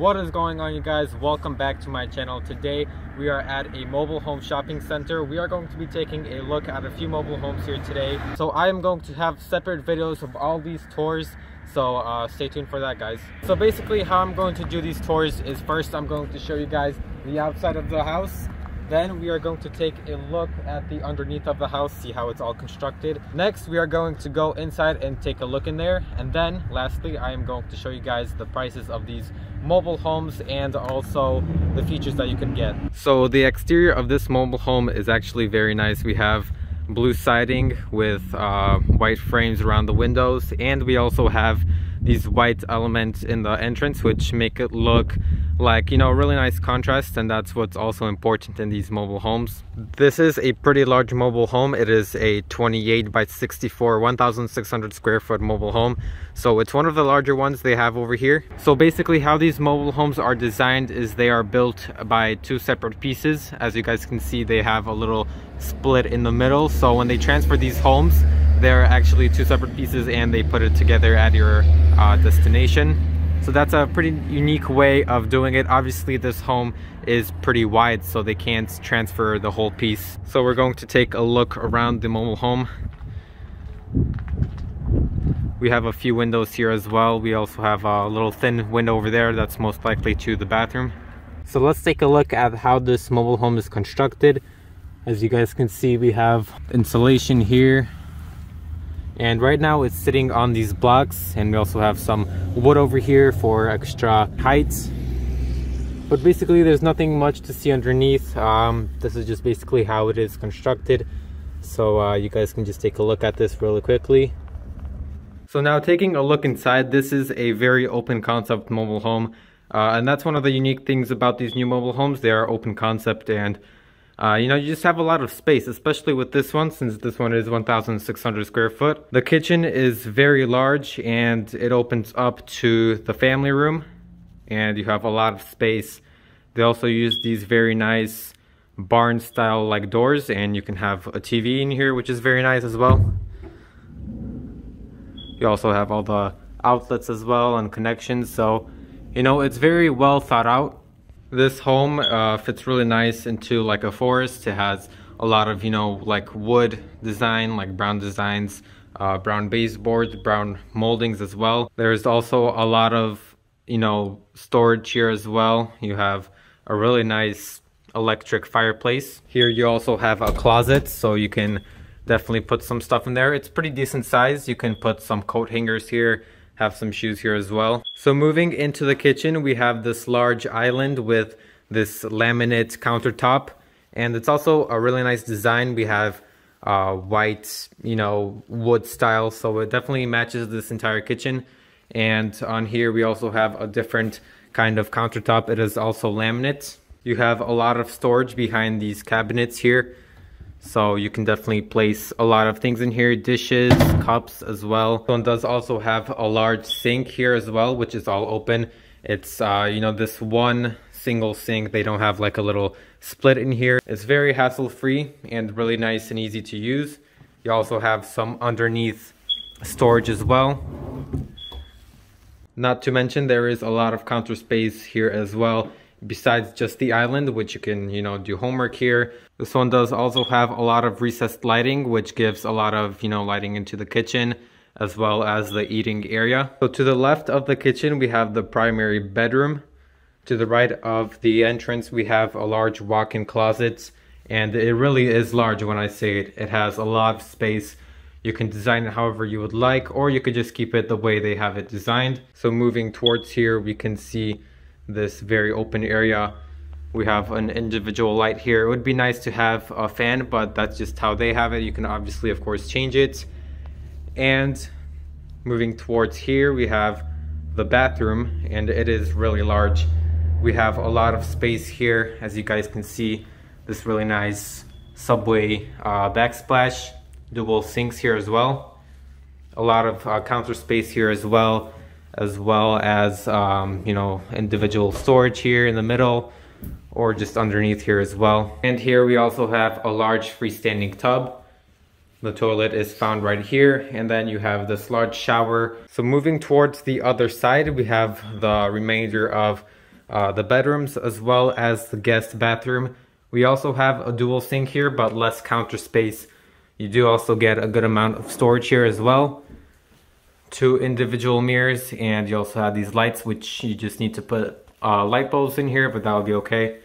What is going on, you guys? Welcome back to my channel. Today we are at a mobile home shopping center. We are going to be taking a look at a few mobile homes here today. So I am going to have separate videos of all these tours, so stay tuned for that, guys. So basically how I'm going to do these tours is, first I'm going to show you guys the outside of the house. Then we are going to take a look at the underneath of the house, see how it's all constructed. Next, we are going to go inside and take a look in there. And then lastly, I am going to show you guys the prices of these mobile homes and also the features that you can get. So the exterior of this mobile home is actually very nice. We have blue siding with white frames around the windows, and we also have these white elements in the entrance which make it look like, you know, a really nice contrast, and that's what's also important in these mobile homes. This is a pretty large mobile home. It is a 28 by 64 1,600 square foot mobile home, so it's one of the larger ones they have over here. So basically how these mobile homes are designed is they are built by two separate pieces. As you guys can see, they have a little split in the middle, so when they transfer these homes, they're actually two separate pieces and they put it together at your destination. So that's a pretty unique way of doing it. Obviously this home is pretty wide, so they can't transfer the whole piece. So we're going to take a look around the mobile home. We have a few windows here as well. We also have a little thin window over there that's most likely to the bathroom. So let's take a look at how this mobile home is constructed. As you guys can see, we have insulation here. And right now it's sitting on these blocks, and we also have some wood over here for extra height. But basically there's nothing much to see underneath. This is just basically how it is constructed. So you guys can just take a look at this really quickly. So now taking a look inside, this is a very open concept mobile home. And that's one of the unique things about these new mobile homes. They are open concept, and you know, you just have a lot of space, especially with this one, since this one is 1,600 square foot. The kitchen is very large and it opens up to the family room, and you have a lot of space. They also use these very nice barn style like doors, and you can have a TV in here, which is very nice as well. You also have all the outlets as well and connections, so you know, it's very well thought out. This home fits really nice into like a forest. It has a lot of, you know, like wood design, like brown designs, brown baseboards, brown moldings as well. There's also a lot of, you know, storage here as well. You have a really nice electric fireplace. Here you also have a closet, so you can definitely put some stuff in there. It's pretty decent size. You can put some coat hangers here, have some shoes here as well. So moving into the kitchen, we have this large island with this laminate countertop, and it's also a really nice design. We have white, you know, wood style, so it definitely matches this entire kitchen. And on here we also have a different kind of countertop. It is also laminate. You have a lot of storage behind these cabinets here, so you can definitely place a lot of things in here, dishes, cups as well. This one does also have a large sink here as well, which is all open. It's, you know, this one single sink. They don't have like a little split in here. It's very hassle-free and really nice and easy to use. You also have some underneath storage as well. Not to mention there is a lot of counter space here as well, besides just the island, which you can, you know, do homework here. This one does also have a lot of recessed lighting, which gives a lot of, you know, lighting into the kitchen as well as the eating area. So to the left of the kitchen, we have the primary bedroom. To the right of the entrance, we have a large walk-in closet, and it really is large when I say it. It has a lot of space. You can design it however you would like, or you could just keep it the way they have it designed. So moving towards here, we can see this very open area. We have an individual light here. It would be nice to have a fan, but that's just how they have it. You can obviously, of course, change it. And moving towards here, we have the bathroom, and it is really large. We have a lot of space here. As you guys can see, this really nice subway backsplash, dual sinks here as well. A lot of counter space here as well as you know, individual storage here in the middle or just underneath here as well. And here we also have a large freestanding tub. The toilet is found right here, and then you have this large shower. So moving towards the other side, we have the remainder of the bedrooms as well as the guest bathroom. We also have a dual sink here, but less counter space. You do also get a good amount of storage here as well. 2 individual mirrors, and you also have these lights, which you just need to put light bulbs in here, but that'll be okay.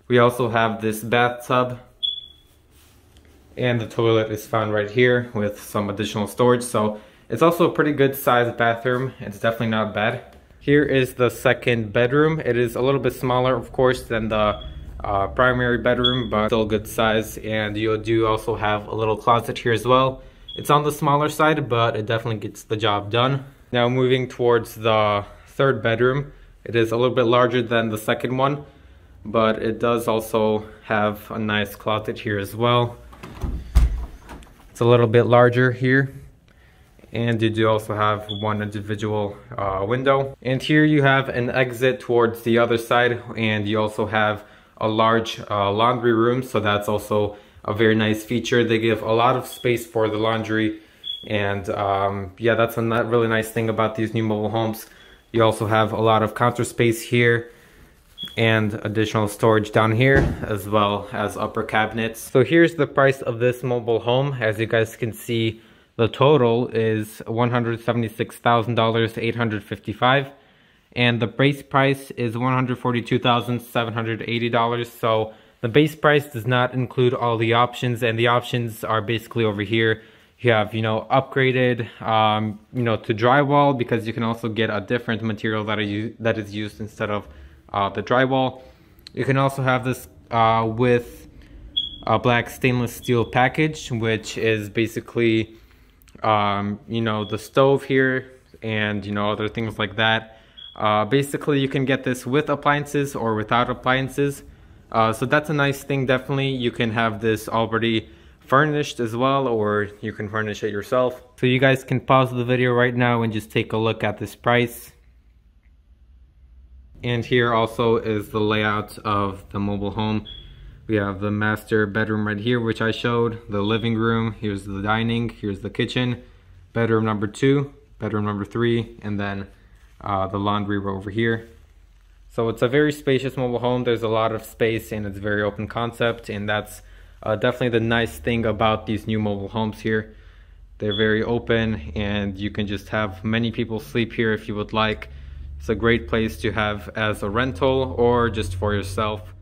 We also have this bathtub, and the toilet is found right here with some additional storage. So it's also a pretty good sized bathroom. It's definitely not bad. Here is the second bedroom. It is a little bit smaller, of course, than the primary bedroom, but still good size. And you do also have a little closet here as well. It's on the smaller side, but it definitely gets the job done. Now moving towards the third bedroom. It is a little bit larger than the second one, but it does also have a nice closet here as well. It's a little bit larger here. And you do also have 1 individual window. And here you have an exit towards the other side, and you also have a large laundry room, so that's also a very nice feature. They give a lot of space for the laundry, and yeah, that's a really nice thing about these new mobile homes. You also have a lot of counter space here and additional storage down here, as well as upper cabinets. So here's the price of this mobile home. As you guys can see, the total is $176,855, and the base price is $142,780. So the base price does not include all the options, and the options are basically over here. You have, upgraded, to drywall, because you can also get a different material that is used instead of the drywall. You can also have this with a black stainless steel package, which is basically, the stove here and, other things like that. Basically, you can get this with appliances or without appliances. So that's a nice thing. Definitely you can have this already furnished as well, or you can furnish it yourself. So you guys can pause the video right now and just take a look at this price. And here also is the layout of the mobile home. We have the master bedroom right here, which I showed, the living room, here's the dining, here's the kitchen, bedroom number 2, bedroom number 3, and then the laundry room over here. So it's a very spacious mobile home. There's a lot of space, and it's a very open concept, and that's definitely the nice thing about these new mobile homes here. They're very open, and you can just have many people sleep here if you would like. It's a great place to have as a rental or just for yourself.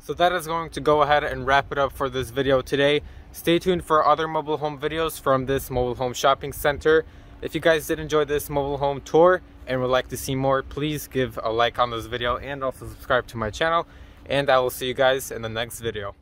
So that is going to go ahead and wrap it up for this video today. Stay tuned for other mobile home videos from this mobile home shopping center. If you guys did enjoy this mobile home tour and would like to see more, please give a like on this video and also subscribe to my channel. And I will see you guys in the next video.